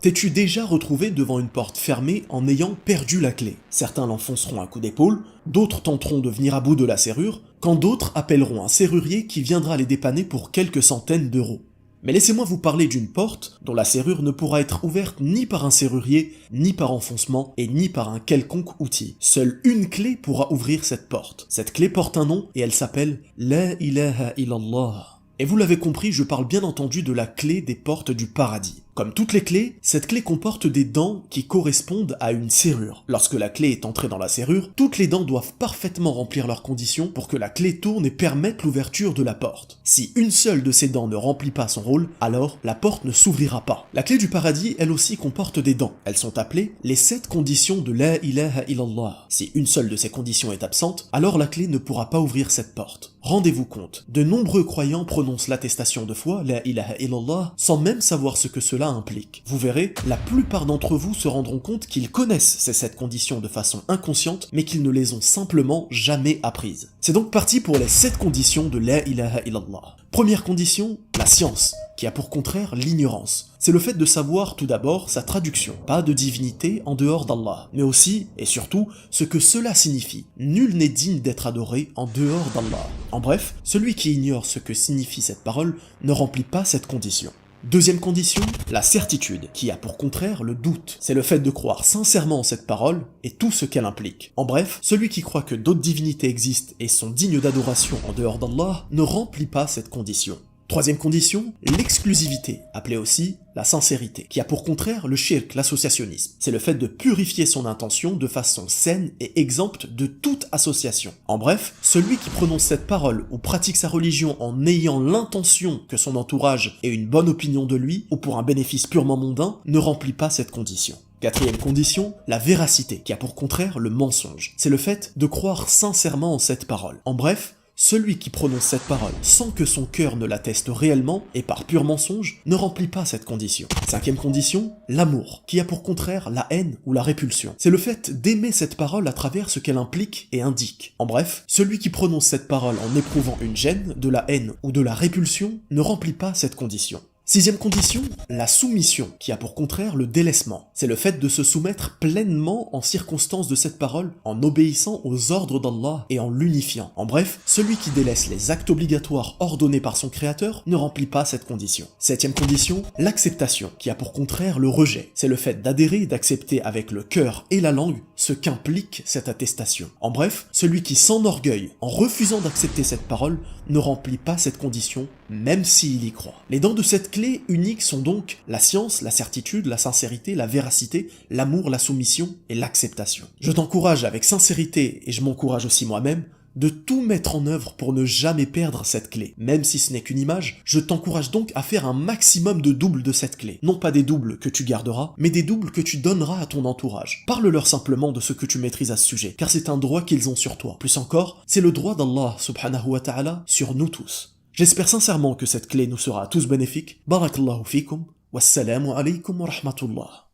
T'es-tu déjà retrouvé devant une porte fermée en ayant perdu la clé? Certains l'enfonceront un coup d'épaule, d'autres tenteront de venir à bout de la serrure, quand d'autres appelleront un serrurier qui viendra les dépanner pour quelques centaines d'euros. Mais laissez-moi vous parler d'une porte dont la serrure ne pourra être ouverte ni par un serrurier, ni par enfoncement, et ni par un quelconque outil. Seule une clé pourra ouvrir cette porte. Cette clé porte un nom et elle s'appelle La ilaha illallah. Et vous l'avez compris, je parle bien entendu de la clé des portes du paradis. Comme toutes les clés, cette clé comporte des dents qui correspondent à une serrure. Lorsque la clé est entrée dans la serrure, toutes les dents doivent parfaitement remplir leurs conditions pour que la clé tourne et permette l'ouverture de la porte. Si une seule de ces dents ne remplit pas son rôle, alors la porte ne s'ouvrira pas. La clé du paradis, elle aussi, comporte des dents. Elles sont appelées les 7 conditions de La ilaha illallah. Si une seule de ces conditions est absente, alors la clé ne pourra pas ouvrir cette porte. Rendez-vous compte, de nombreux croyants prononcent l'attestation de foi, La ilaha illallah, sans même savoir ce que cela implique. Vous verrez, la plupart d'entre vous se rendront compte qu'ils connaissent ces 7 conditions de façon inconsciente, mais qu'ils ne les ont simplement jamais apprises. C'est donc parti pour les 7 conditions de La ilaha illallah. Première condition, la science, qui a pour contraire l'ignorance. C'est le fait de savoir tout d'abord sa traduction, pas de divinité en dehors d'Allah, mais aussi, et surtout, ce que cela signifie. Nul n'est digne d'être adoré en dehors d'Allah. En bref, celui qui ignore ce que signifie cette parole ne remplit pas cette condition. Deuxième condition, la certitude, qui a pour contraire le doute. C'est le fait de croire sincèrement en cette parole et tout ce qu'elle implique. En bref, celui qui croit que d'autres divinités existent et sont dignes d'adoration en dehors d'Allah ne remplit pas cette condition. Troisième condition, l'exclusivité, appelée aussi la sincérité, qui a pour contraire le shirk, l'associationnisme. C'est le fait de purifier son intention de façon saine et exempte de toute association. En bref, celui qui prononce cette parole ou pratique sa religion en ayant l'intention que son entourage ait une bonne opinion de lui, ou pour un bénéfice purement mondain, ne remplit pas cette condition. Quatrième condition, la véracité, qui a pour contraire le mensonge. C'est le fait de croire sincèrement en cette parole. En bref, celui qui prononce cette parole sans que son cœur ne l'atteste réellement et par pur mensonge ne remplit pas cette condition. Cinquième condition, l'amour, qui a pour contraire la haine ou la répulsion. C'est le fait d'aimer cette parole à travers ce qu'elle implique et indique. En bref, celui qui prononce cette parole en éprouvant une gêne, de la haine ou de la répulsion ne remplit pas cette condition. Sixième condition, la soumission, qui a pour contraire le délaissement. C'est le fait de se soumettre pleinement en circonstance de cette parole, en obéissant aux ordres d'Allah et en l'unifiant. En bref, celui qui délaisse les actes obligatoires ordonnés par son créateur ne remplit pas cette condition. Septième condition, l'acceptation, qui a pour contraire le rejet. C'est le fait d'adhérer et d'accepter avec le cœur et la langue ce qu'implique cette attestation. En bref, celui qui s'enorgueille en refusant d'accepter cette parole ne remplit pas cette condition, même s'il y croit. Les dents de cette clé unique sont donc la science, la certitude, la sincérité, la véracité, l'amour, la soumission et l'acceptation. Je t'encourage avec sincérité, et je m'encourage aussi moi-même, de tout mettre en œuvre pour ne jamais perdre cette clé. Même si ce n'est qu'une image, je t'encourage donc à faire un maximum de doubles de cette clé. Non pas des doubles que tu garderas, mais des doubles que tu donneras à ton entourage. Parle-leur simplement de ce que tu maîtrises à ce sujet, car c'est un droit qu'ils ont sur toi. Plus encore, c'est le droit d'Allah subhanahu wa ta'ala sur nous tous. J'espère sincèrement que cette clé nous sera à tous bénéfique. Barakallahu fikum, wassalamu alaykum wa rahmatullah.